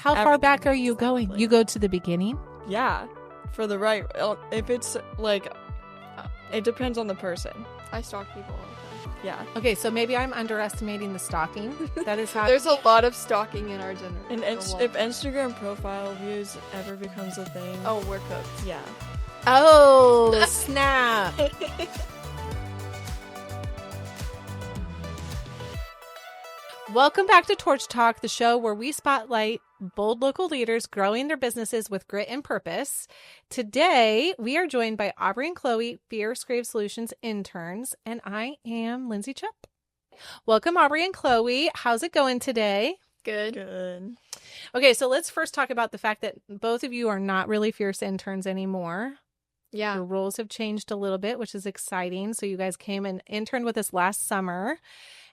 How far back are you going? You go to the beginning? Yeah, for the right. If it's like, it depends on the person. I stalk people all the time. Yeah. Okay, so maybe I'm underestimating the stalking. That is how. There's a lot of stalking in our generation. And if Instagram profile views ever becomes a thing, oh, we're cooked. yeah. Oh, snap. Welcome back to Torch Talk, the show where we spotlight bold local leaders growing their businesses with grit and purpose. Today, we are joined by Aubrey and Chloe, Fierce Grave Solutions interns, and I am Lindsay Chupp. Welcome, Aubrey and Chloe. How's it going today? Good. Good. Okay, so let's first talk about the fact that both of you are not really Fierce interns anymore. Yeah. Your roles have changed a little bit, which is exciting. So you guys came and interned with us last summer.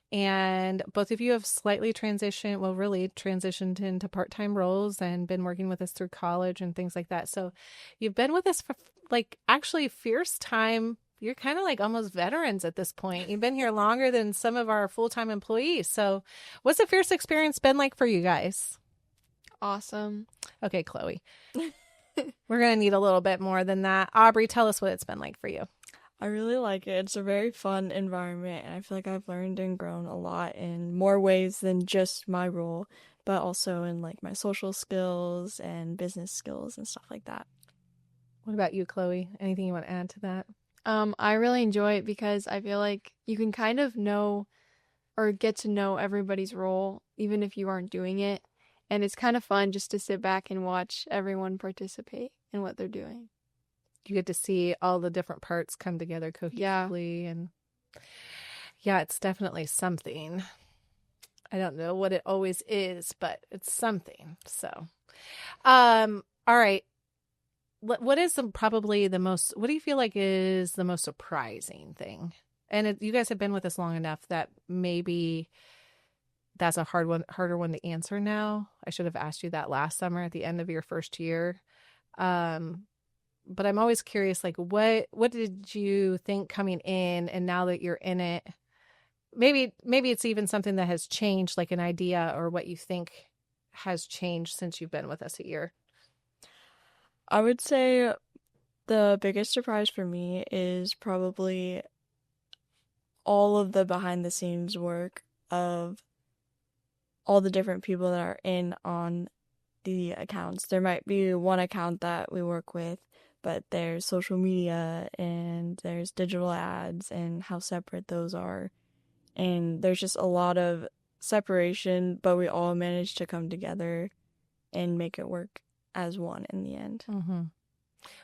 And both of you have slightly transitioned into part-time roles and been working with us through college and things like that. So you've been with us for actually Fierce time. You're kind of like almost veterans at this point. You've been here longer than some of our full-time employees. So what's the Fierce experience been like for you guys? Awesome. Okay, Chloe. We're going to need a little bit more than that. Aubrey, tell us what it's been like for you. I really like it. It's a very fun environment, and I feel like I've learned and grown a lot in more ways than just my role, but also in like my social skills and business skills and stuff like that. What about you, Chloe? Anything you want to add to that? I really enjoy it because I feel like you can kind of know or get to know everybody's role, even if you aren't doing it. And it's kind of fun just to sit back and watch everyone participate in what they're doing. You get to see all the different parts come together cohesively. Yeah. And yeah, it's definitely something. I don't know what it always is, but it's something. So, all right. What is probably the most, what do you feel like is the most surprising thing? And you guys have been with us long enough that maybe that's a harder one to answer now. I should have asked you that last summer at the end of your first year. But I'm always curious, like, what did you think coming in, and now that you're in it, maybe it's even something that has changed, like an idea or what you think has changed since you've been with us a year? I would say the biggest surprise for me is probably all of the behind the scenes work of all the different people that are in on the accounts. There might be one account that we work with, but there's social media and there's digital ads and how separate those are. And there's just a lot of separation, but we all manage to come together and make it work as one in the end. Mm-hmm.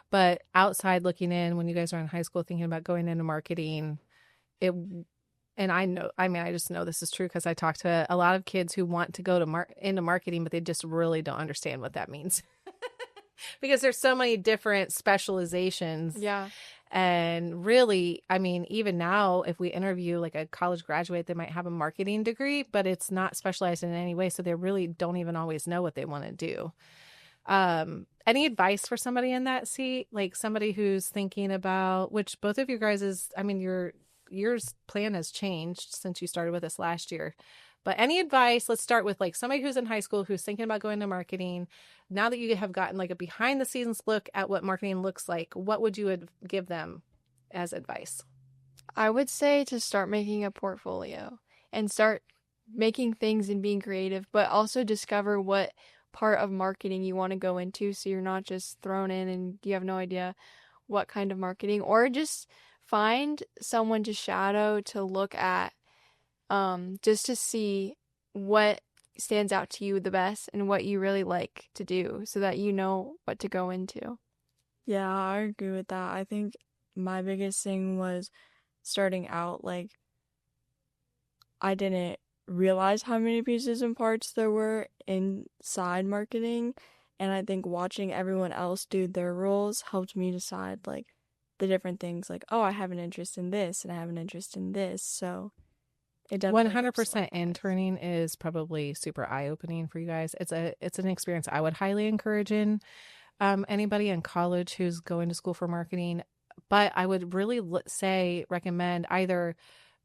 But outside looking in, when you guys are in high school thinking about going into marketing, and I just know this is true because I talk to a lot of kids who want to go to into marketing, but they just really don't understand what that means. Because there's so many different specializations. Yeah. And really, I mean, even now, if we interview like a college graduate, they might have a marketing degree, but it's not specialized in any way. So they really don't even always know what they want to do. Any advice for somebody in that seat? Like somebody who's thinking about, which both of you guys yours plan has changed since you started with us last year. But any advice? Let's start with like somebody who's in high school who's thinking about going to marketing. Now that you have gotten like a behind the scenes look at what marketing looks like, what would you give them as advice? I would say to start making a portfolio and start making things and being creative, but also discover what part of marketing you want to go into, so you're not just thrown in and you have no idea what kind of marketing, or just find someone to shadow, to look at, just to see what stands out to you the best and what you really like to do, so that you know what to go into. Yeah, I agree with that. I think my biggest thing was starting out, like, I didn't realize how many pieces and parts there were inside marketing, and I think watching everyone else do their roles helped me decide, like, the different things, like, oh, I have an interest in this and I have an interest in this. So it definitely 100% interning is probably super eye-opening for you guys. It's an experience I would highly encourage in anybody in college who's going to school for marketing. But I would really recommend either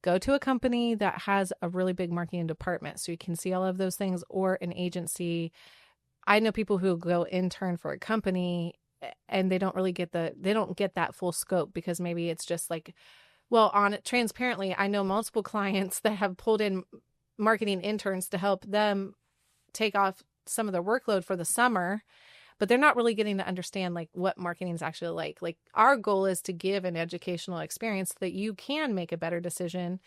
go to a company that has a really big marketing department so you can see all of those things, or an agency. I know people who go intern for a company and they don't really get that full scope because maybe it's just like, well, on it transparently, I know multiple clients that have pulled in marketing interns to help them take off some of their workload for the summer, but they're not really getting to understand like what marketing is actually like. Like our goal is to give an educational experience so that you can make a better decision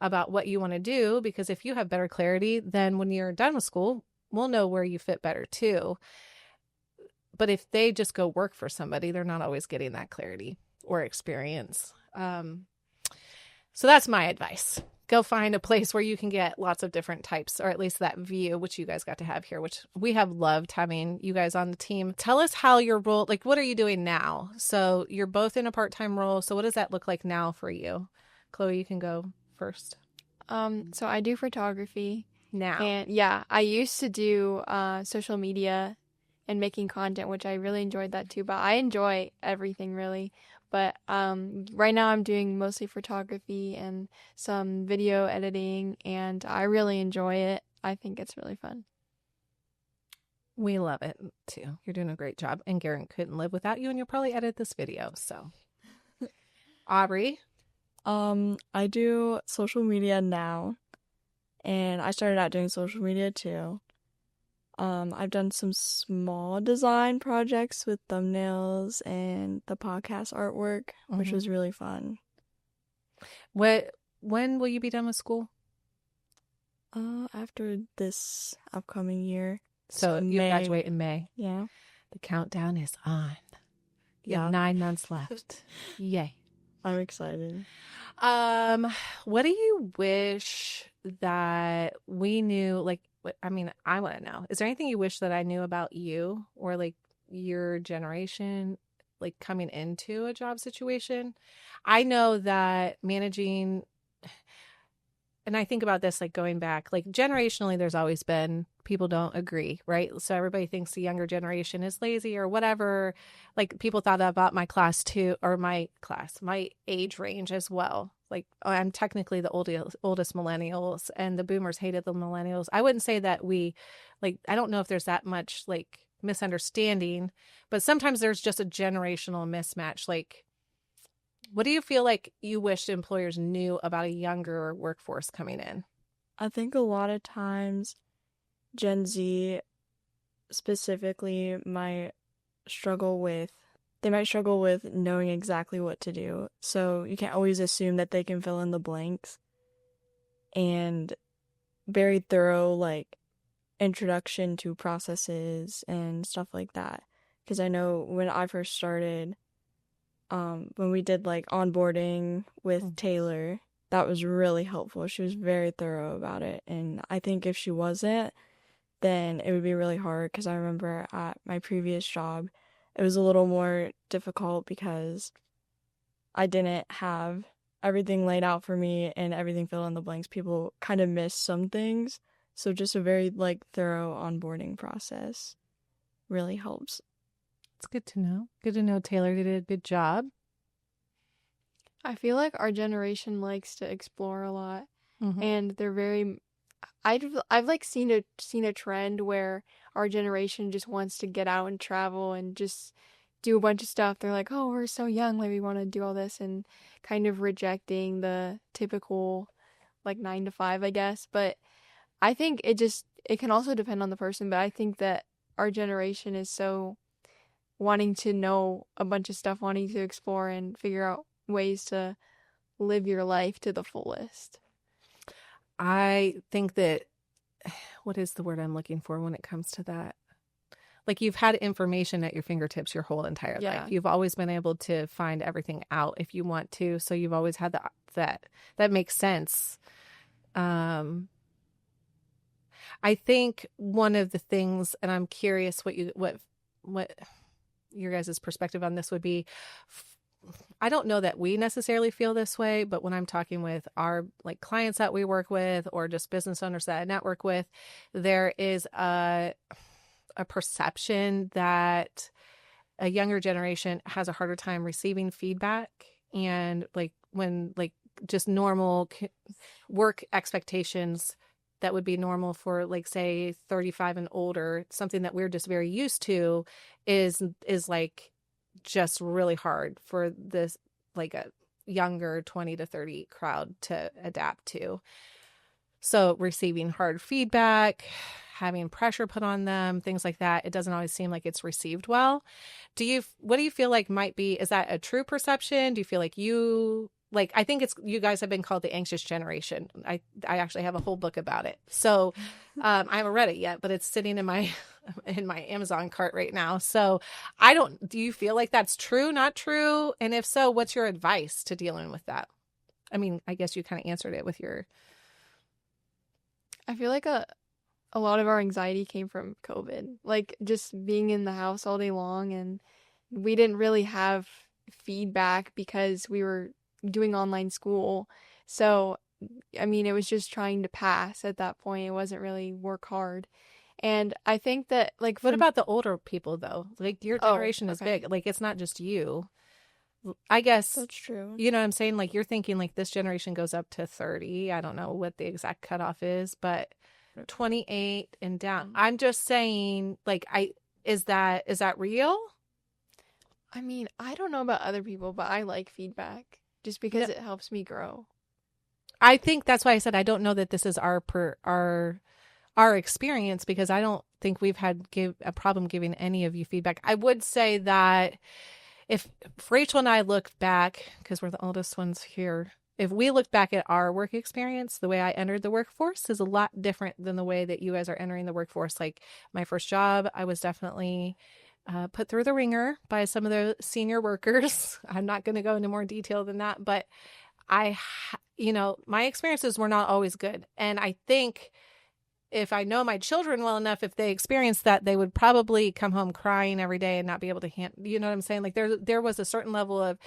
about what you want to do, because if you have better clarity, then when you're done with school, we'll know where you fit better too. But if they just go work for somebody, they're not always getting that clarity or experience. So that's my advice. Go find a place where you can get lots of different types, or at least that view, which you guys got to have here, which we have loved having you guys on the team. Tell us how your role, like, what are you doing now? So you're both in a part-time role. So what does that look like now for you? Chloe, you can go first. So I do photography Now. and yeah, I used to do social media and making content, which I really enjoyed that too. But I enjoy everything really. But right now I'm doing mostly photography and some video editing, and I really enjoy it. I think it's really fun. We love it too. You're doing a great job. And Garen couldn't live without you, and you'll probably edit this video. So, Aubrey. I do social media now, and I started out doing social media too. I've done some small design projects with thumbnails and the podcast artwork, which was really fun. When will you be done with school? After this upcoming year. So you graduate in May. Yeah. The countdown is on. You Yeah. have 9 months left. Yay. I'm excited. What do you wish that we knew? Like, I want to know. Is there anything you wish that I knew about you or like your generation, like coming into a job situation? I know that managing, and I think about this like going back, like generationally, there's always been people don't agree, right? So everybody thinks the younger generation is lazy or whatever. Like people thought about my class too, or my age range as well. Like I'm technically the oldest millennials, and the boomers hated the millennials. I wouldn't say that I don't know if there's that much like misunderstanding, but sometimes there's just a generational mismatch. Like, what do you feel like you wish employers knew about a younger workforce coming in? I think a lot of times Gen Z specifically might struggle with knowing exactly what to do. So you can't always assume that they can fill in the blanks. And very thorough like introduction to processes and stuff like that. Because I know when I first started, when we did like onboarding with Taylor, that was really helpful. She was very thorough about it. And I think if she wasn't, then it would be really hard, because I remember at my previous job, it was a little more difficult because I didn't have everything laid out for me and everything filled in the blanks. People kind of missed some things. So just a very like thorough onboarding process really helps. It's good to know. Good to know Taylor did a good job. I feel like our generation likes to explore a lot, Mm-hmm. and they're very. I've like seen a trend where our generation just wants to get out and travel and just do a bunch of stuff. They're like, oh, we're so young, like we want to do all this, and kind of rejecting the typical like 9 to 5, I guess. But I think it can also depend on the person. But I think that our generation is so wanting to know a bunch of stuff, wanting to explore and figure out ways to live your life to the fullest. I think that, what is the word I'm looking for when it comes to that? Like you've had information at your fingertips your whole entire life. You've always been able to find everything out if you want to. So you've always had that makes sense. I think one of the things, and I'm curious what your guys' perspective on this would be. I don't know that we necessarily feel this way, but when I'm talking with our like clients that we work with or just business owners that I network with, there is a perception that a younger generation has a harder time receiving feedback, and like when like just normal work expectations, that would be normal for like say 35 and older, something that we're just very used to is like just really hard for this like a younger 20 to 30 crowd to adapt to. So receiving hard feedback, having pressure put on them, things like that, it doesn't always seem like it's received well. What do you feel like might be, is that a true perception? Do you feel like I think it's, you guys have been called the anxious generation. I actually have a whole book about it. So I haven't read it yet, but it's sitting in my Amazon cart right now. So do you feel like that's true, not true? And if so, what's your advice to dealing with that? I mean, I guess you kind of answered it with your. I feel like a lot of our anxiety came from COVID. Like just being in the house all day long, and we didn't really have feedback because we were doing online school. So, I mean, it was just trying to pass at that point. It wasn't really work hard. And I think that like What about the older people though? Like your generation is okay. big. Like it's not just you. I guess That's true. you know what I'm saying? Like you're thinking like this generation goes up to 30. I don't know what the exact cutoff is, but 28 and down. I'm just saying like is that real? I mean, I don't know about other people, but I like feedback just because it helps me grow. I think that's why I said I don't know that this is our experience, because I don't think we've had a problem giving any of you feedback. I would say that if Rachel and I look back, because we're the oldest ones here, if we look back at our work experience, the way I entered the workforce is a lot different than the way that you guys are entering the workforce. Like my first job, I was definitely put through the ringer by some of the senior workers. I'm not going to go into more detail than that, but my experiences were not always good. And I think if I know my children well enough, if they experienced that, they would probably come home crying every day and not be able to you know what I'm saying? Like there was a certain level of,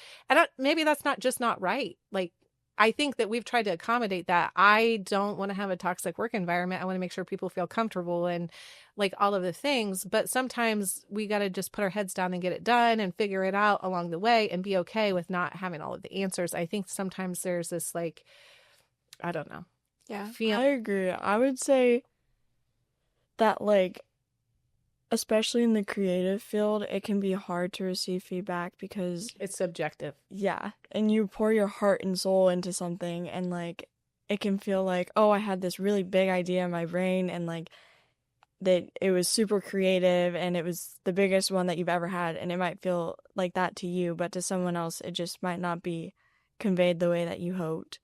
maybe that's not right. Like, I think that we've tried to accommodate that. I don't want to have a toxic work environment. I want to make sure people feel comfortable and like all of the things. But sometimes we got to just put our heads down and get it done and figure it out along the way and be okay with not having all of the answers. I think sometimes there's this like, I don't know. Yeah. I agree. I would say that like, especially in the creative field, it can be hard to receive feedback because it's subjective. Yeah. And you pour your heart and soul into something, and like it can feel like, oh, I had this really big idea in my brain, and like that it was super creative and it was the biggest one that you've ever had, and it might feel like that to you, but to someone else it just might not be conveyed the way that you hoped.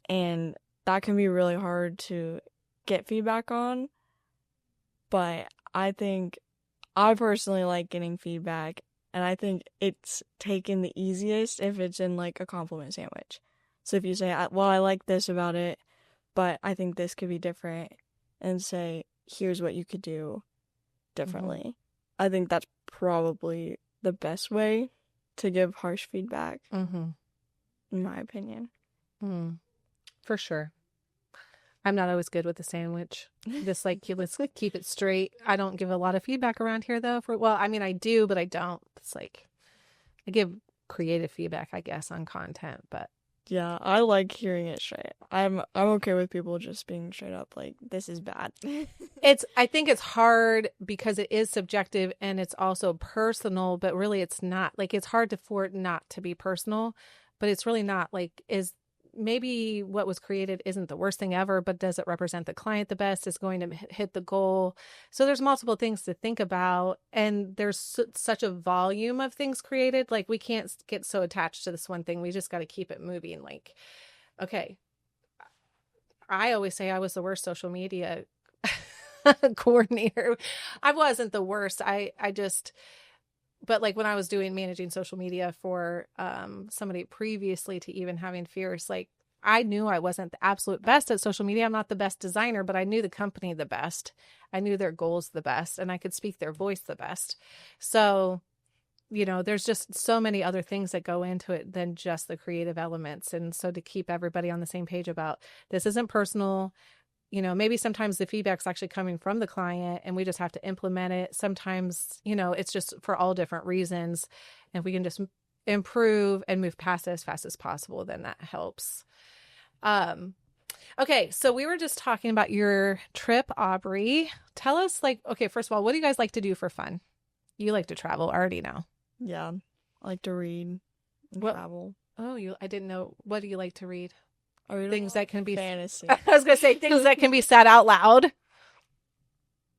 And that can be really hard to get feedback on. But I think I personally like getting feedback, and I think it's taken the easiest if it's in like a compliment sandwich. So if you say, well, I like this about it, but I think this could be different, and say, here's what you could do differently. Mm-hmm. I think that's probably the best way to give harsh feedback, in my opinion. For sure. I'm not always good with the sandwich. Just like, let's keep it straight. I don't give a lot of feedback around here, though. I do, but I don't. It's like, I give creative feedback, I guess, on content, but. Yeah, I like hearing it straight. I'm okay with people just being straight up like, this is bad. I think it's hard because it is subjective and it's also personal, but really it's not. Like, it's hard for it not to be personal, but it's really not. Like, maybe what was created isn't the worst thing ever, but does it represent the client the best? Is going to hit the goal? So there's multiple things to think about, and there's such a volume of things created. Like, we can't get so attached to this one thing. We just got to keep it moving. Like, okay, I always say I was the worst social media coordinator. I wasn't the worst. But like when I was managing social media for somebody previously to even having Fierce, like I knew I wasn't the absolute best at social media. I'm not the best designer, but I knew the company the best. I knew their goals the best, and I could speak their voice the best. So, there's just so many other things that go into it than just the creative elements. And so to keep everybody on the same page about this isn't personal. Maybe sometimes the feedback's actually coming from the client and we just have to implement it. Sometimes, it's just for all different reasons. And if we can just improve and move past it as fast as possible, then that helps. Okay, so we were just talking about your trip, Aubrey. Tell us, like, okay, first of all, what do you guys like to do for fun? You like to travel, I already know. Yeah. I like to read and What? travel. Oh, I didn't know. What do you like to read? I read a Things lot that of can be fantasy. I was gonna say things that can be said out loud.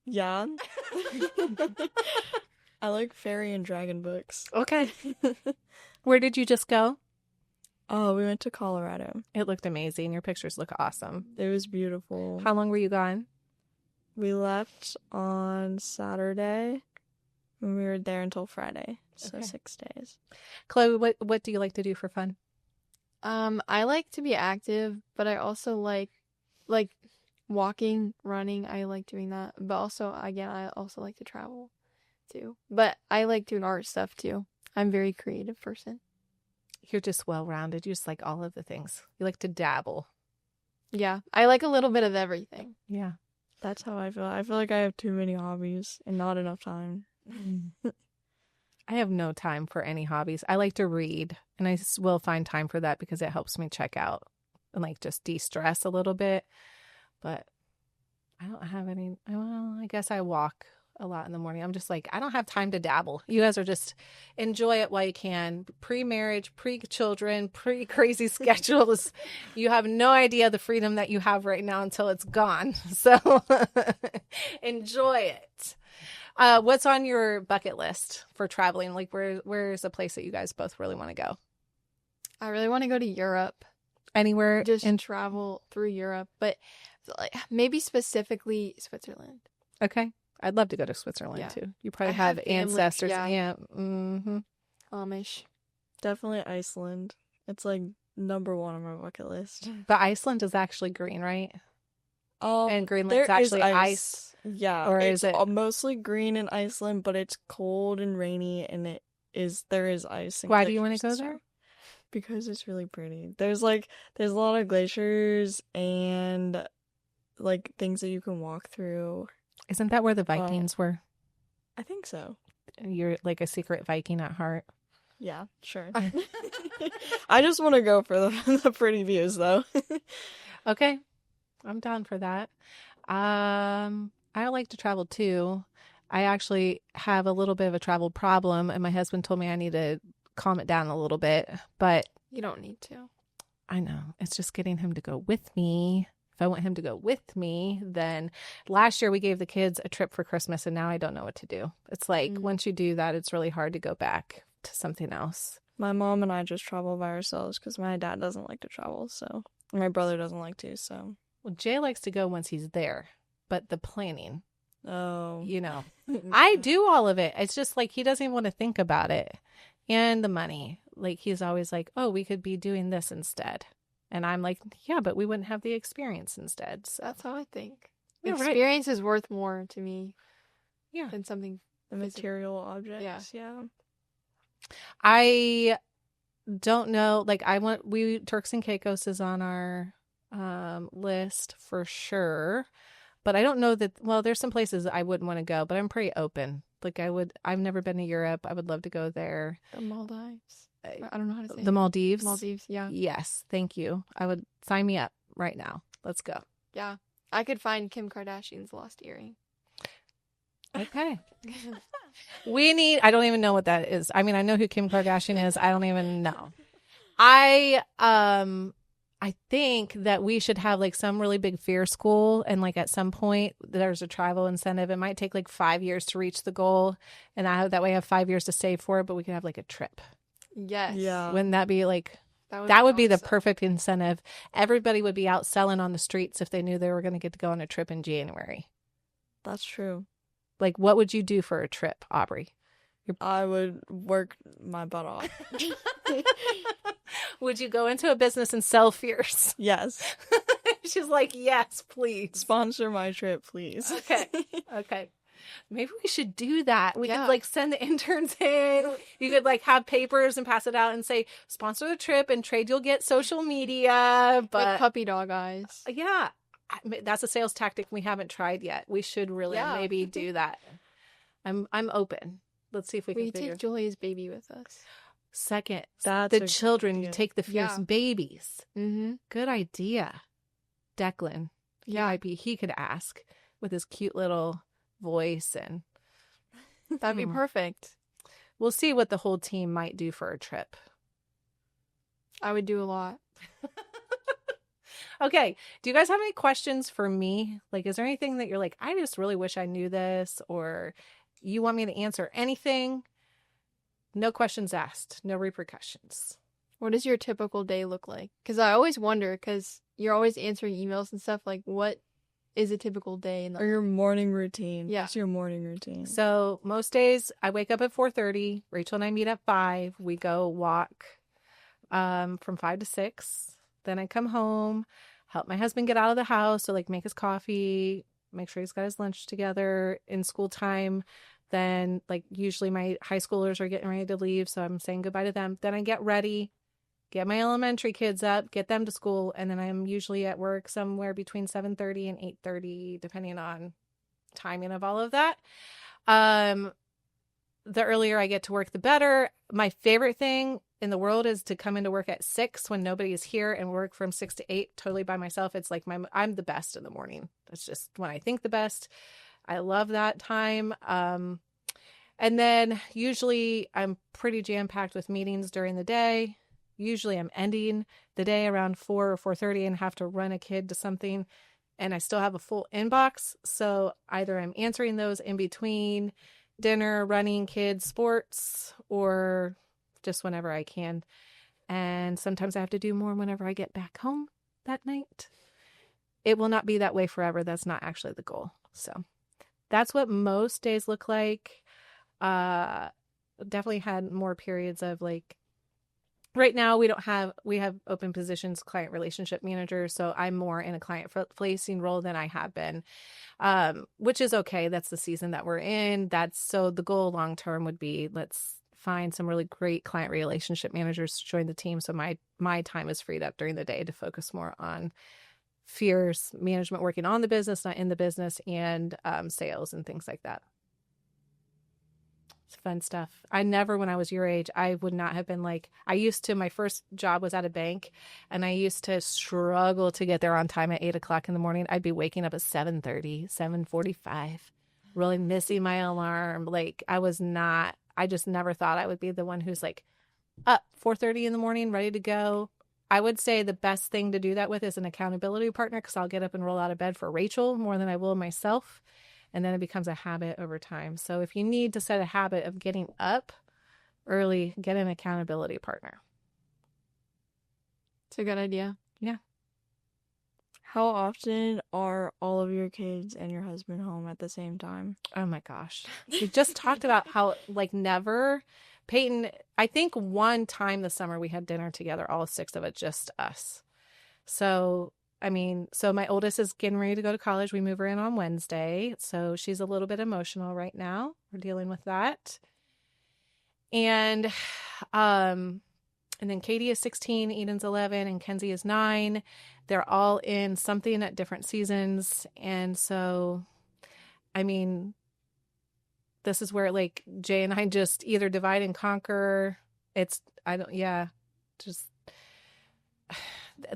Yeah. I like fairy and dragon books. Okay. Where did you just go? Oh, we went to Colorado. It looked amazing. Your pictures look awesome. It was beautiful. How long were you gone? We left on Saturday and we were there until Friday. So Okay. 6 days. Chloe, what do you like to do for fun? I like to be active, but I also like walking, running. I like doing that. But also, again, I also like to travel too. But I like doing art stuff too. I'm a very creative person. You're just well-rounded. You just like all of the things. You like to dabble. Yeah, I like a little bit of everything. Yeah. That's how I feel. I feel like I have too many hobbies and not enough time. I have no time for any hobbies. I like to read, and I will find time for that because it helps me check out and like just de-stress a little bit. But I don't have any. Well, I guess I walk a lot in the morning. I'm just like, I don't have time to dabble. You guys are just enjoy it while you can. Pre-marriage, pre-children, pre-crazy schedules. You have no idea the freedom that you have right now until it's gone. So enjoy it. What's on your bucket list for traveling? Like, where's a place that you guys both really want to go? I really want to go to Europe. Anywhere? Just travel through Europe, but like maybe specifically Switzerland. Okay. I'd love to go to Switzerland Yeah. too. You probably I have have family, ancestors. yeah. Yeah. Mm-hmm. Amish. Definitely Iceland. It's like number one on my bucket list. But Iceland is actually green, right? And Greenland's there is actually ice. Yeah. Or it's is it- mostly green in Iceland, but it's cold and rainy and there is ice and Why do you want to glaciers go and there? stuff. Because it's really pretty. There's a lot of glaciers and like things that you can walk through. Isn't that where the Vikings were? I think so. You're like a secret Viking at heart. Yeah, sure. I just want to go for the pretty views though. Okay. I'm down for that. I like to travel too. I actually have a little bit of a travel problem, and my husband told me I need to calm it down a little bit, but You don't need to. I know it's just getting him to go with me. If I want him to go with me, then last year we gave the kids a trip for Christmas, and now I don't know what to do. It's like once you do that, it's really hard to go back to something else. My mom and I just travel by ourselves because my dad doesn't like to travel, so my brother doesn't like to, so. Well, Jay likes to go once he's there, but the planning, Oh. I do all of it. It's just like he doesn't even want to think about it. And the money. Like he's always like, oh, we could be doing this instead. And I'm like, yeah, but we wouldn't have the experience instead. So That's how I think. Yeah, right. Experience is worth more to me yeah. than something. The material objects, yeah. I don't know. Like Turks and Caicos is on our list for sure. But I don't know that, well, there's some places I wouldn't want to go, but I'm pretty open. Like I've never been to Europe. I would love to go there. The Maldives. I don't know how to say The it. Maldives? Maldives, yeah. Yes, thank you. I would sign me up right now. Let's go. Yeah. I could find Kim Kardashian's lost earring. Okay. I don't even know what that is. I mean, I know who Kim Kardashian is. I don't even know. I think that we should have like some really big fear school, and like at some point there's a travel incentive. It might take like 5 years to reach the goal, and that way I have 5 years to save for it, but we could have like a trip. Yes. Yeah. Wouldn't that be like, That would be the awesome. perfect incentive. Everybody would be out selling on the streets if they knew they were going to get to go on a trip in January. That's true. Like, what would you do for a trip, Aubrey? I would work my butt off. Would you go into a business and sell fears? Yes. She's like, yes, please. Sponsor my trip, please. Okay. Maybe we should do that. We Yeah. could like send the interns in. You could like have papers and pass it out and say, sponsor the trip and trade you'll get social media. With But puppy dog eyes. yeah, that's a sales tactic we haven't tried yet. We should really Yeah. maybe do that. I'm open. Let's see if we can We figure. take Julia's baby with us. Second, That's the a children. good You idea. take the fierce Yeah. babies. Mm-hmm. Good idea. Declan. Yeah, He could ask with his cute little voice, and that'd be perfect. we'll see what the whole team might do for a trip. I would do a lot. Okay. Do you guys have any questions for me? Like, is there anything that you're like, I just really wish I knew this, or you want me to answer anything? No questions asked, no repercussions. What does your typical day look like? Because I always wonder, because you're always answering emails and stuff, like what is a typical day in Or the your morning routine. Yeah. What's your morning routine? So most days I wake up at 4:30. Rachel and I meet at 5. We go walk from 5 to 6. Then I come home, help my husband get out of the house, so like make his coffee, make sure he's got his lunch together. In school time, then like usually my high schoolers are getting ready to leave, so I'm saying goodbye to them. Then I get ready, get my elementary kids up, get them to school, and then I'm usually at work somewhere between 7:30 and 8:30, depending on timing of all of that. The earlier I get to work, the better. My favorite thing in the world is to come into work at 6 when nobody's here and work from 6 to 8 totally by myself. It's like I'm the best in the morning. That's just when I think the best. I love that time. And then usually I'm pretty jam-packed with meetings during the day. Usually I'm ending the day around 4 or 4:30 and have to run a kid to something, and I still have a full inbox. So either I'm answering those in between dinner, running, kids, sports, or just whenever I can. And sometimes I have to do more whenever I get back home that night. It will not be that way forever. That's not actually the goal. So that's what most days look like. Definitely had more periods of like, right now we have open positions, client relationship manager. So I'm more in a client facing role than I have been, which is okay. That's the season that we're in. So the goal long term would be, let's find some really great client relationship managers to join the team. So my time is freed up during the day to focus more on fierce management, working on the business, not in the business, and sales and things like that. It's fun stuff. When I was your age, I would not have been like, my first job was at a bank, and I used to struggle to get there on time at 8 o'clock in the morning. I'd be waking up at 7:30, 7:45, really missing my alarm. Like I just never thought I would be the one who's like up 4:30 in the morning, ready to go. I would say the best thing to do that with is an accountability partner, because I'll get up and roll out of bed for Rachel more than I will myself. And then it becomes a habit over time. So if you need to set a habit of getting up early, get an accountability partner. It's a good idea. Yeah. How often are all of your kids and your husband home at the same time? Oh my gosh. We just talked about how like never. Peyton, I think one time this summer we had dinner together, all 6 of it, just us. So my oldest is getting ready to go to college. We move her in on Wednesday. So she's a little bit emotional right now. We're dealing with that. And then Katie is 16, Eden's 11, and Kenzie is 9. They're all in something at different seasons. And so, this is where like Jay and I just either divide and conquer.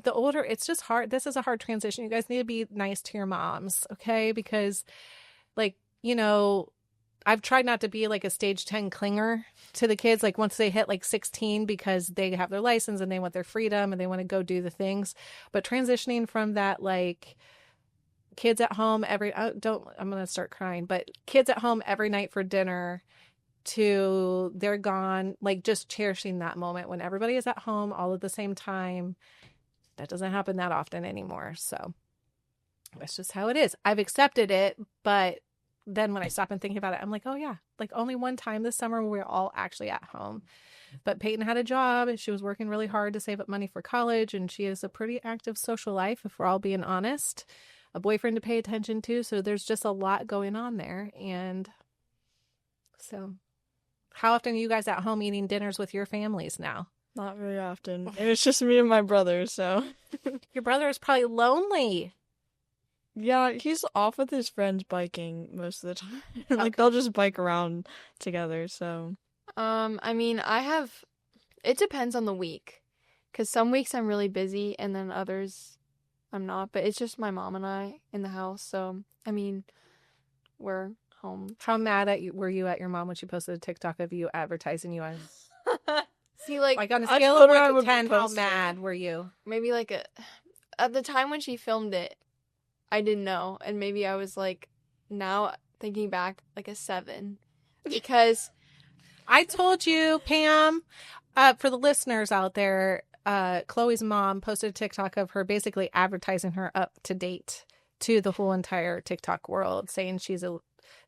The older, it's just hard. This is a hard transition. You guys need to be nice to your moms, okay? Because like, I've tried not to be like a stage 10 clinger to the kids, like once they hit like 16, because they have their license and they want their freedom and they want to go do the things. But transitioning from that, like kids at home I'm going to start crying, but kids at home every night for dinner to they're gone, like just cherishing that moment when everybody is at home all at the same time. That doesn't happen that often anymore. So that's just how it is. I've accepted it, but then when I stop and think about it, I'm like, oh yeah, like only one time this summer we were all actually at home. But Peyton had a job and she was working really hard to save up money for college, and she has a pretty active social life, if we're all being honest, a boyfriend to pay attention to. So there's just a lot going on there. And so how often are you guys at home eating dinners with your families now? Not very often. And it's just me and my brother, so. Your brother is probably lonely. Yeah, he's off with his friends biking most of the time. Like, Okay. they'll just bike around together, so. It depends on the week. Because some weeks I'm really busy, and then others, I'm not, but it's just my mom and I in the house. So, I mean, we're home. How mad were you at your mom when she posted a TikTok of you advertising you on? See, like, Like on a I scale told of her I 1 to would 10, how post it. mad were you? maybe like at the time when she filmed it, I didn't know. And maybe I was like, now thinking back, like a 7. Because I told you, Pam, for the listeners out there, Chloe's mom posted a TikTok of her basically advertising her up to date to the whole entire TikTok world, saying she's a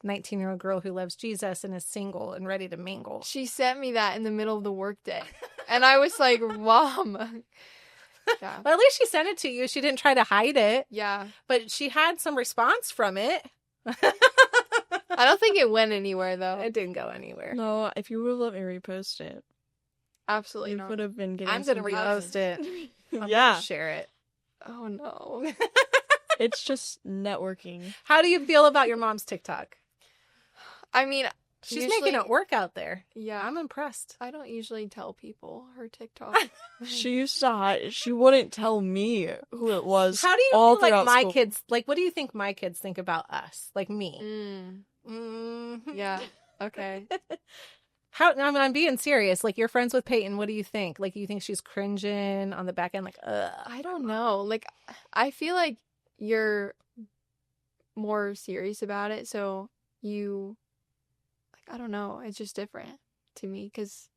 19-year-old girl who loves Jesus and is single and ready to mingle. she sent me that in the middle of the workday. And I was like, Mom. Yeah. Well, at least she sent it to you. She didn't try to hide it, Yeah. but she had some response from it. I don't think it went anywhere, though. It didn't go anywhere. No, if you would have let me repost it, Absolutely you not. would have been getting I'm going to some repost it. views. I'm Yeah, gonna share it. Oh, no. it's just networking. How do you feel about your mom's TikTok? I mean, She's usually- making it work out there. Yeah. I'm impressed. I don't usually tell people her TikTok. She used to hide. She wouldn't tell me who it was. How do you all feel like throughout my school. kids, like, what do you think my kids think about us? Like me? Mm, Mhm. yeah. Okay. I'm being serious. Like, you're friends with Peyton. What do you think? Like, you think she's cringing on the back end? Like, ugh. I don't know. Like, I feel like you're more serious about it. So you, like, I don't know. It's just different to me because,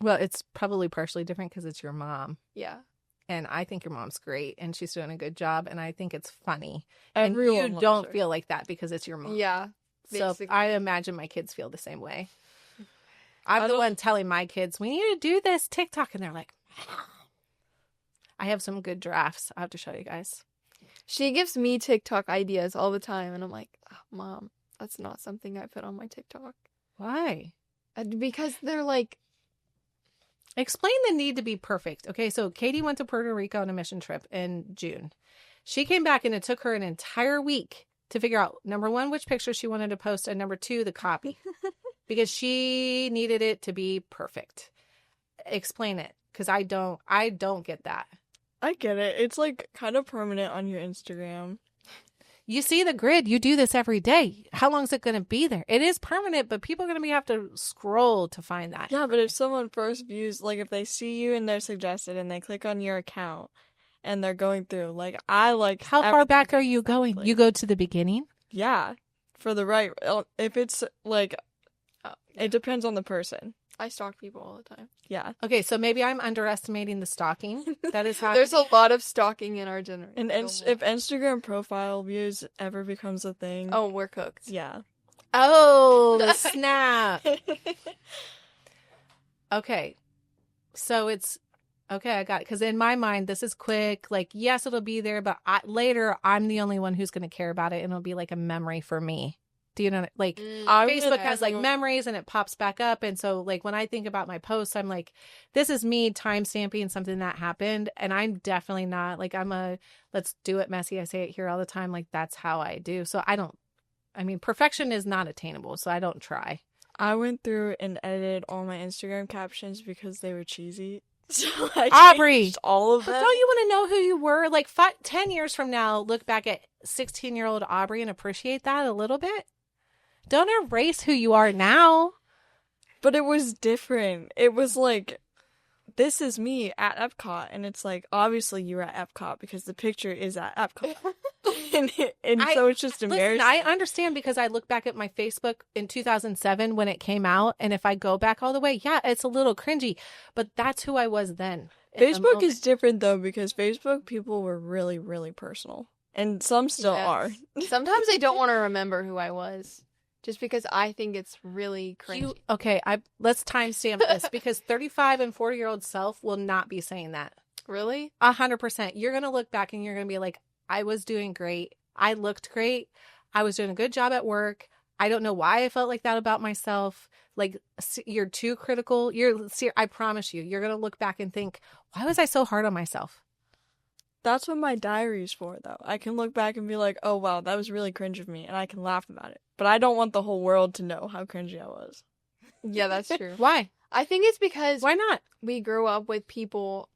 Well, it's probably partially different because it's your mom. yeah. And I think your mom's great and she's doing a good job. And I think it's funny. Everyone and you loves don't her. feel like that because it's your mom. Yeah. So basically. I imagine my kids feel the same way. I'm I the don't- one telling my kids, we need to do this TikTok. And they're like, I have some good drafts. I have to show you guys. She gives me TikTok ideas all the time. And I'm like, oh, Mom, that's not something I put on my TikTok. Why? Because they're like, Explain the need to be perfect. Okay, so Katie went to Puerto Rico on a mission trip in June. She came back and it took her an entire week to figure out, number one, which picture she wanted to post, and number two, the copy. Because she needed it to be perfect. Explain it, because I don't get that. I get it. It's like kind of permanent on your Instagram. You see the grid. You do this every day. How long is it going to be there? It is permanent, but people are going to have to scroll to find that. Yeah, but if someone first views, like if they see you and they're suggested and they click on your account and they're going through, like I like How far everything back are you going? perfectly. You go to the beginning? Yeah, for the right. If it's like, it depends on the person. I stalk people all the time. Yeah, Okay, so maybe I'm underestimating the stalking. That is how. There's a lot of stalking in our generation. and if Instagram profile views ever becomes a thing, Oh, we're cooked. yeah. Oh, snap. Okay. So it's okay. I got it. Because in my mind, this is quick. Like, yes, it'll be there, but later I'm the only one who's going to care about it. And it'll be like a memory for me. Do you know? Like, I Facebook would- has like memories and it pops back up. And so, like, when I think about my posts, I'm like, this is me time stamping something that happened. And I'm definitely not like, let's do it messy. I say it here all the time. Like, that's how I do. So perfection is not attainable. So I don't try. I went through and edited all my Instagram captions because they were cheesy. So I Aubrey, changed all of But them. don't you want to know who you were? Like 10 years from now, look back at 16-year-old Aubrey and appreciate that a little bit. Don't erase who you are now. But it was different. It was like, this is me at Epcot, and it's like, obviously you're at Epcot because the picture is at Epcot. So it's just embarrassing. Listen, I understand because I look back at my Facebook in 2007 when it came out, and if I go back all the way, yeah, it's a little cringy, but that's who I was then. in the Facebook moment. is different though because Facebook people were really, really personal, and some still Yes. are. Sometimes I don't want to remember who I was. Just because I think it's really cringy. Let's timestamp this because 35 and 40-year-old self will not be saying that. Really? 100%. You're going to look back and you're going to be like, I was doing great. I looked great. I was doing a good job at work. I don't know why I felt like that about myself. Like, you're too critical. I promise you, you're going to look back and think, why was I so hard on myself? That's what my diary is for, though. I can look back and be like, oh, wow, that was really cringe of me, and I can laugh about it. But I don't want the whole world to know how cringy I was. Yeah, that's true. Why? I think it's because Why not? we grew up with people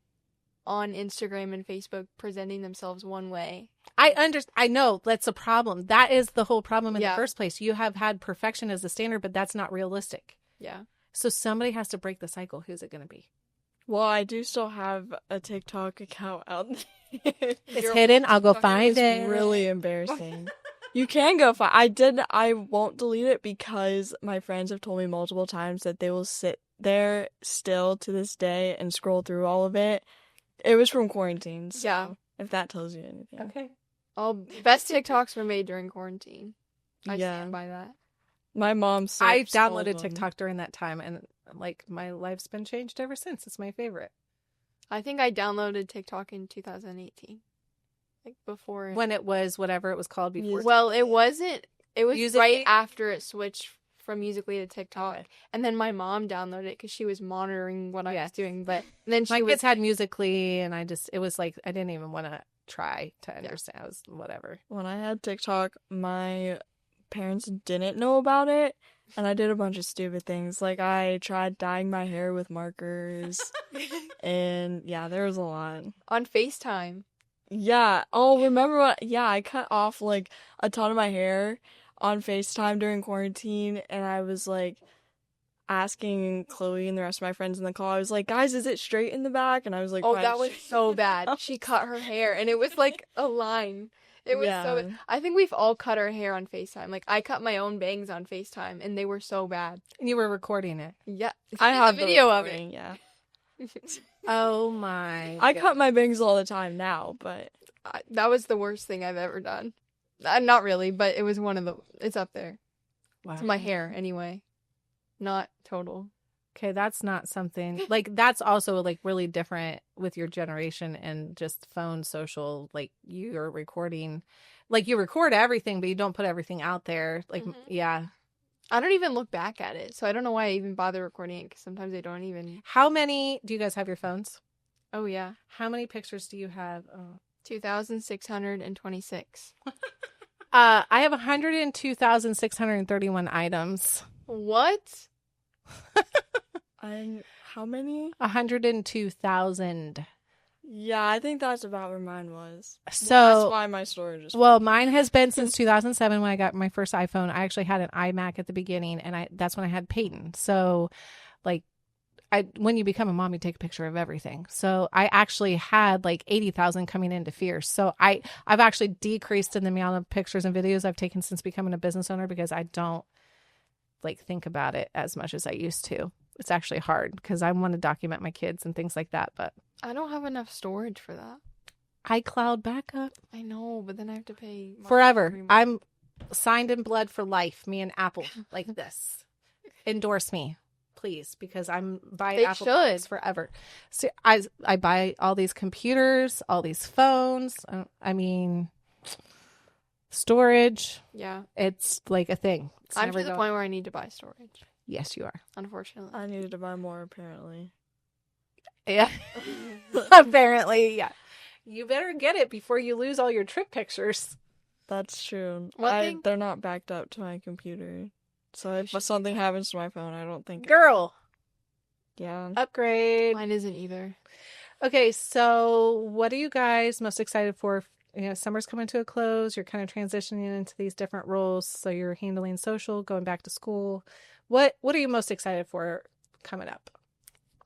on Instagram and Facebook presenting themselves one way. I know that's a problem. That is the whole problem in the Yeah. first place. You have had perfection as the standard, but that's not realistic. Yeah. So somebody has to break the cycle. Who's it going to be? Well, I do still have a TikTok account out there. It's hidden. I'll go find It's it. really embarrassing. You can go find. I won't delete it because my friends have told me multiple times that they will sit there still to this day and scroll through all of it. It was from quarantine. So Yeah. if that tells you anything. Okay. All best TikToks were made during quarantine. I Yeah. stand by that. My mom said I downloaded TikTok during that time, and like my life's been changed ever since. It's my favorite. I think I downloaded TikTok in 2018. Like before. When it was whatever it was called before. Well, it wasn't. It was Musical.ly? right after it switched from Musical.ly to TikTok. Okay. And then my mom downloaded it because she was monitoring what I Yeah. was doing. But then My she kids had Musical.ly, and it was like I didn't even want to try to Yeah. understand. I was whatever. When I had TikTok, my parents didn't know about it, and I did a bunch of stupid things. Like I tried dyeing my hair with markers, and yeah, there was a lot. on FaceTime. Yeah. Oh, remember what? Yeah, I cut off like a ton of my hair on FaceTime during quarantine, and I was like asking Chloe and the rest of my friends in the call. I was like, "Guys, is it straight in the back?" And I was like, Oh, "Why that is was she-" so bad. She cut her hair, and it was like a line. It was so Yeah. bad. I think we've all cut our hair on FaceTime. Like, I cut my own bangs on FaceTime, and they were so bad. And you were recording it. Yeah. I There's have a the video of it. recording, Yeah. Oh my! I cut my bangs all the time now, but That was the worst thing I've ever done. Not really, but it was it's up there. Wow. To my hair, anyway. Not total. Okay, that's not something like that's also like really different with your generation and just phone social. Like you're recording, like you record everything, but you don't put everything out there. Like, Mhm. yeah. I don't even look back at it, so I don't know why I even bother recording it, because sometimes I don't even... How many do you guys have your phones? Oh, yeah. How many pictures do you have? 2,626. I have 102,631 items. What? how many? 102,000. Yeah, I think that's about where mine was. So That's why my storage is. well, mine has been since 2007 when I got my first iPhone. I actually had an iMac at the beginning, and that's when I had Peyton. So, like, when you become a mom, you take a picture of everything. So I actually had like 80,000 coming into Fierce. So I've actually decreased in the amount of pictures and videos I've taken since becoming a business owner because I don't like think about it as much as I used to. It's actually hard because I want to document my kids and things like that, but I don't have enough storage for that. iCloud backup I know, but then I have to pay... forever. every month. I'm signed in blood for life. Me and Apple like this. Endorse me, please, because I'm buying They Apple should. products forever. So I buy all these computers, all these phones. I mean, storage. Yeah. It's like a thing. It's I'm never to the going- point where I need to buy storage, Yes, you are. unfortunately. I needed to buy more apparently. Yeah. Apparently, yeah. You better get it before you lose all your trip pictures. That's true. One thing- They're not backed up to my computer, so if something happens to my phone, I don't think. Girl, Yeah. upgrade. Mine isn't either. Okay, so what are you guys most excited for? You know, summer's coming to a close. You're kind of transitioning into these different roles. So you're handling social, going back to school. What are you most excited for coming up?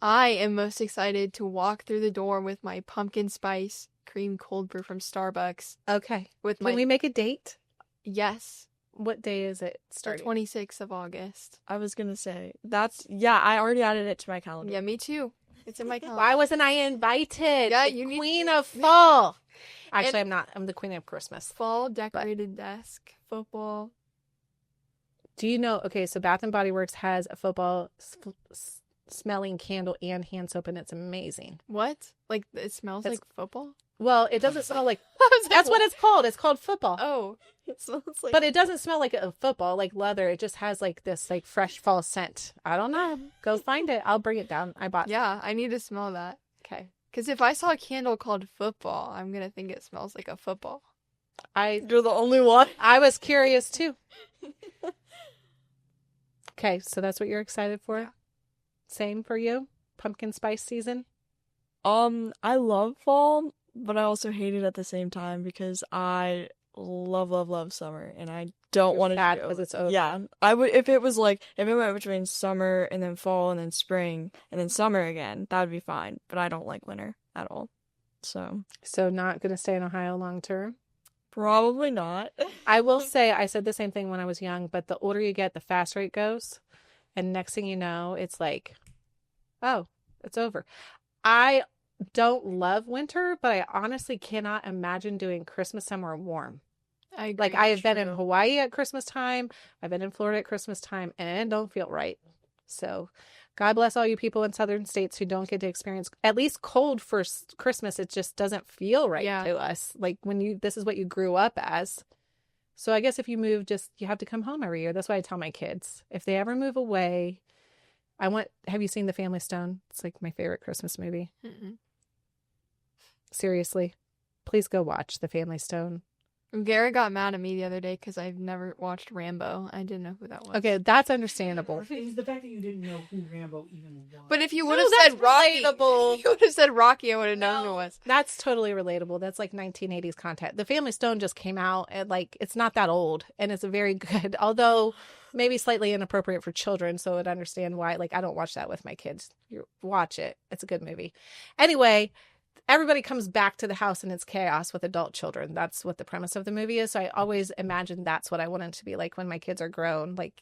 I am most excited to walk through the door with my pumpkin spice cream cold brew from Starbucks. Okay. With Can my we make a date? Yes, What day is it the starting? 26th of August. I was gonna say I already added it to my calendar. Yeah, me too. It's in my calendar. Why wasn't I invited? Yeah, The you need queen to- of fall. Actually, And- I'm not. I'm the queen of Christmas. Fall decorated desk, football. Do you know? Okay, so Bath and Body Works has a football smelling candle and hand soap, and it's amazing. What? Like it smells It's- like football? Well, it doesn't smell like. I was like, That's what it's called. It's called football. Oh, It smells like. But it doesn't smell like a football, like leather. It just has like this like fresh fall scent. I don't know. Go find it. I'll bring it down. I bought. yeah. I need to smell that. Okay. Because if I saw a candle called football, I'm gonna think it smells like a football. You're the only one. I was curious too. Okay, so that's what you're excited for. Yeah. Same for you. Pumpkin spice season. I love fall, but I also hate it at the same time because I love summer, and I don't You're want it to sad go. because it's over. Yeah, I would if it was like if it went between summer and then fall and then spring and then summer again, that would be fine. But I don't like winter at all, so So not going to stay in Ohio long term. probably not. I will say I said the same thing when I was young, but the older you get, the faster it goes. And next thing you know, it's like, oh, it's over. I don't love winter, but I honestly cannot imagine doing Christmas somewhere warm. I agree. Like I have been in True. Hawaii at Christmas time. I've been in Florida at Christmas time, and it don't feel right. So God bless all you people in southern states who don't get to experience at least cold for Christmas. It just doesn't feel right Yeah. to us. Like this is what you grew up as. So I guess if you move, you have to come home every year. That's why I tell my kids, if they ever move away, have you seen The Family Stone? It's like my favorite Christmas movie. Mm-mm. Seriously, please go watch The Family Stone. Garrett got mad at me the other day because I've never watched Rambo. I didn't know who that was. Okay, that's understandable. It's the fact that you didn't know who Rambo even was. But if you No, would have that's said Rocky, relatable. you would have said Rocky, I would have known who it was. That's totally relatable. That's like 1980s content. The Family Stone just came out, and like it's not that old, and it's a very good, although maybe slightly inappropriate for children. So I'd understand why. Like I don't watch that with my kids. You watch it. It's a good movie. Anyway, everybody comes back to the house and it's chaos with adult children. That's what the premise of the movie is. So I always imagined that's what I want it to be like when my kids are grown. Like,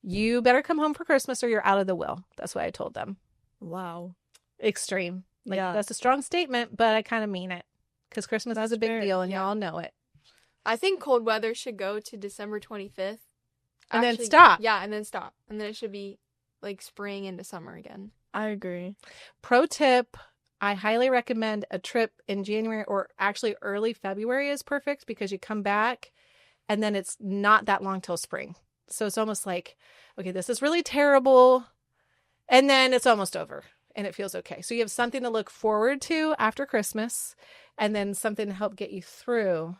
you better come home for Christmas or you're out of the will. That's what I told them. Wow. Extreme. Like, Yeah. that's a strong statement, but I kind of mean it. Because Christmas is a big fair. deal and Yeah. y'all know it. I think cold weather should go to December 25th. And then stop. Yeah, and then stop. And then it should be like spring into summer again. I agree. Pro tip, I highly recommend a trip in January, or actually early February is perfect because you come back and then it's not that long till spring. So it's almost like, okay, this is really terrible. And then it's almost over and it feels okay. So you have something to look forward to after Christmas and then something to help get you through.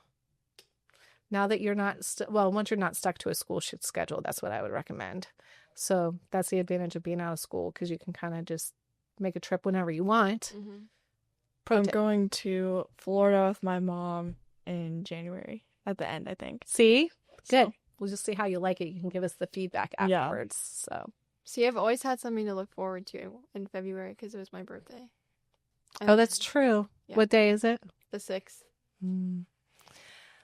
Now that you're not, once you're not stuck to a school schedule, that's what I would recommend. So that's the advantage of being out of school because you can kind of just make a trip whenever you want. Mm-hmm. Pro I'm tip. going to Florida with my mom in January at the end, I think. See? Good. So, We'll just see how you like it. You can give us the feedback Yeah. afterwards. So, See, I've always had something to look forward to in February because it was my birthday. oh, that's true. Yeah. What day is it? The 6th.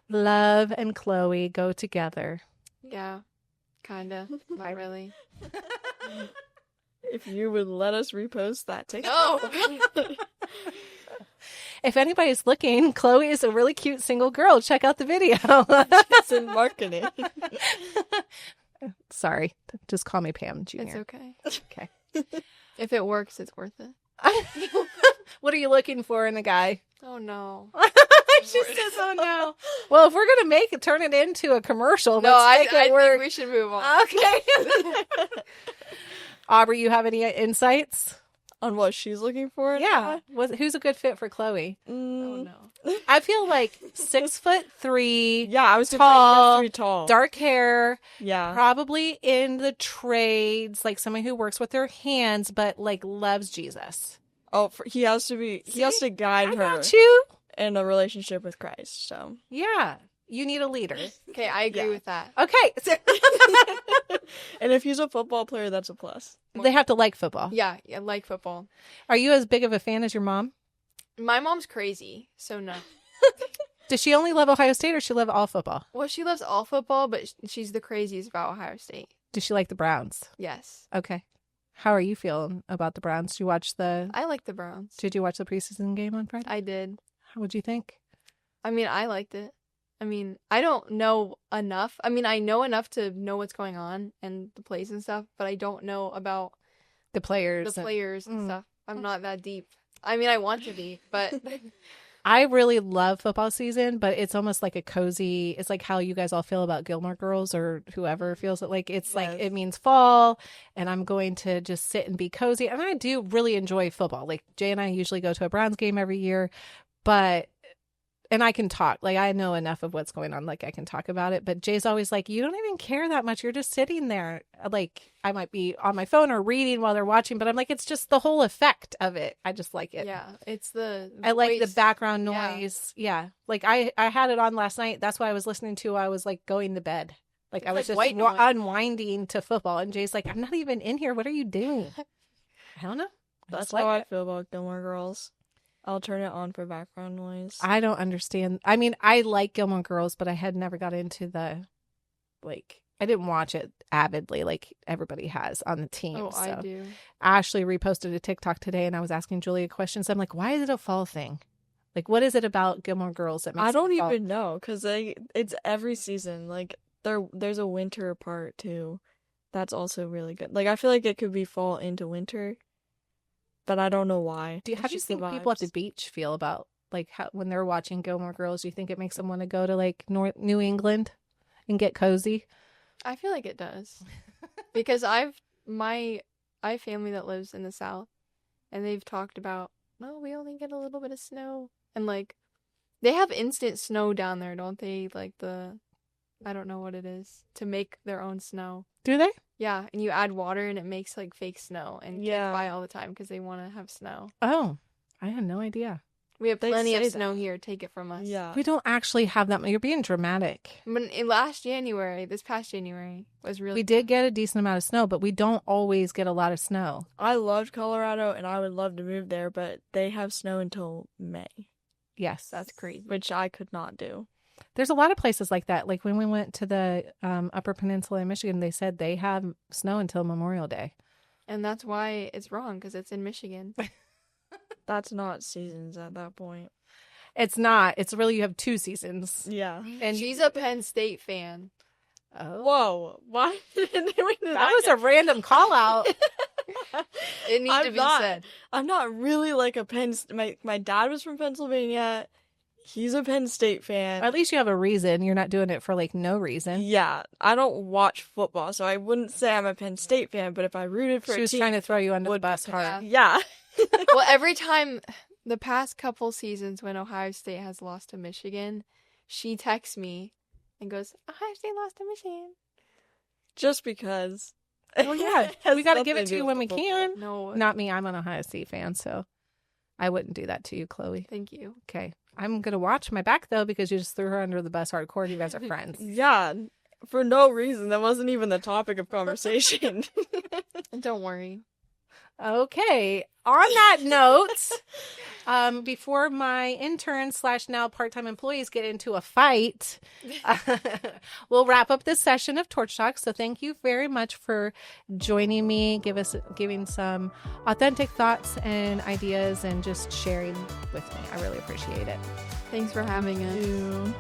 Love and Chloe go together. Yeah, kinda. Not really. if you would let us repost that TikTok. No! If anybody's looking, Chloe is a really cute single girl. Check out the video. It's in marketing. Sorry. Just call me Pam Jr. It's okay. Okay. If it works, it's worth it. What are you looking for in a guy? Oh no. She says, oh no. Well, if we're going to turn it into a commercial, No, let's I make it think work. we should move on. Okay. Aubrey, you have any insights? On what she's looking for? Yeah. Who's a good fit for Chloe? Oh Mm, no. I feel like 6'3", yeah, I was Tall, pretty tall. dark hair, Yeah. probably in the trades, like someone who works with their hands, but like loves Jesus. Oh, he has to be. He has to guide I her got you. in a relationship with Christ. So. Yeah. You need a leader. Okay, I agree Yeah. with that. Okay. And if he's a football player, that's a plus. They have to like football. Yeah, I like football. Are you as big of a fan as your mom? My mom's crazy, so no. Does she only love Ohio State or she love all football? Well, she loves all football, but she's the craziest about Ohio State. Does she like the Browns? Yes. Okay. How are you feeling about the Browns? Did you watch the I like the Browns. preseason game on Friday? I did. How would you think? I mean, I liked it. I mean, I don't know enough. I mean, I know enough to know what's going on and the plays and stuff, but I don't know about The players. the players and Mm. stuff. I'm not that deep. I mean, I want to be, but I really love football season, but it's almost like a cozy. It's like how you guys all feel about Gilmore Girls or whoever feels it. Like it's like Yes. it means fall, and I'm going to just sit and be cozy. And I do really enjoy football. Like Jay and I usually go to a Browns game every year, but and I can talk. Like, I know enough of what's going on. Like, I can talk about it. But Jay's always like, you don't even care that much. You're just sitting there. Like, I might be on my phone or reading while they're watching, but I'm like, it's just the whole effect of it. I just like it. Yeah, it's the I like the voice. background Yeah. noise. Yeah. Like, I had it on last night. That's why I was listening to. I was like going to bed. Like, I was It's just like white noise. unwinding to football. And Jay's like, I'm not even in here. What are you doing? I don't know. I That's just like how I it. feel about Gilmore Girls. I'll turn it on for background noise. I don't understand. I mean, I like Gilmore Girls, but I had never got into the, like, I didn't watch it avidly like everybody has on the team. Oh, I so. do. Ashley reposted a TikTok today, and I was asking Julia questions. I'm like, why is it a fall thing? Like, what is it about Gilmore Girls that makes I don't it fall? even know because it's every season. Like there's a winter part too. That's also really good. Like I feel like it could be fall into winter, but I don't know why. How It's do you just the think people at the vibes. beach feel about, like, how, when they're watching Gilmore Girls? Do you think it makes them want to go to, like, New England and get cozy? I feel like it does. Because I have family that lives in the South, and they've talked about, oh, we only get a little bit of snow. And, like, they have instant snow down there, don't they? Like, I don't know what it is, to make their own snow. Do they? Yeah, and you add water, and it makes, like, fake snow. And kids Yeah. buy all the time because they want to have snow. Oh, I had no idea. We have They plenty of say snow here. Take it from us. Yeah. We don't actually have that. You're being dramatic. But this past January, was really We did get a decent amount of snow, but we don't always get a lot of snow. I loved Colorado and I would love to move there, but they have snow until May, Yes. That's crazy. which I could not do. There's a lot of places like that. Like when we went to the Upper Peninsula in Michigan, they said they have snow until Memorial Day. And that's why it's wrong, because it's in Michigan. That's not seasons at that point. It's not. It's really, you have 2 seasons. Yeah. And She's a Penn State fan. Oh, Whoa. Why did that was a random call out. It needs to be said. I'm not really like a my dad was from Pennsylvania. He's a Penn State fan. At least you have a reason. You're not doing it for like no reason. Yeah, I don't watch football, so I wouldn't say I'm a Penn State fan, but if I rooted for She a was team, trying to throw you under the would bus be- hard. Yeah. yeah. Well, every time, the past couple seasons when Ohio State has lost to Michigan, she texts me and goes, Ohio State lost to Michigan. Just because. Well, yeah, Has we got to give it nothing to you do when we with football. can. No, Not me. I'm an Ohio State fan, so I wouldn't do that to you, Chloe. thank you. Okay. I'm going to watch my back, though, because you just threw her under the bus hardcore. You guys are friends. Yeah, for no reason. That wasn't even the topic of conversation. Don't worry. Okay. On that note, before my interns / now part-time employees get into a fight, we'll wrap up this session of Torch Talk. So thank you very much for joining me, giving some authentic thoughts and ideas and just sharing with me. I really appreciate it. Thanks for having us. Ew.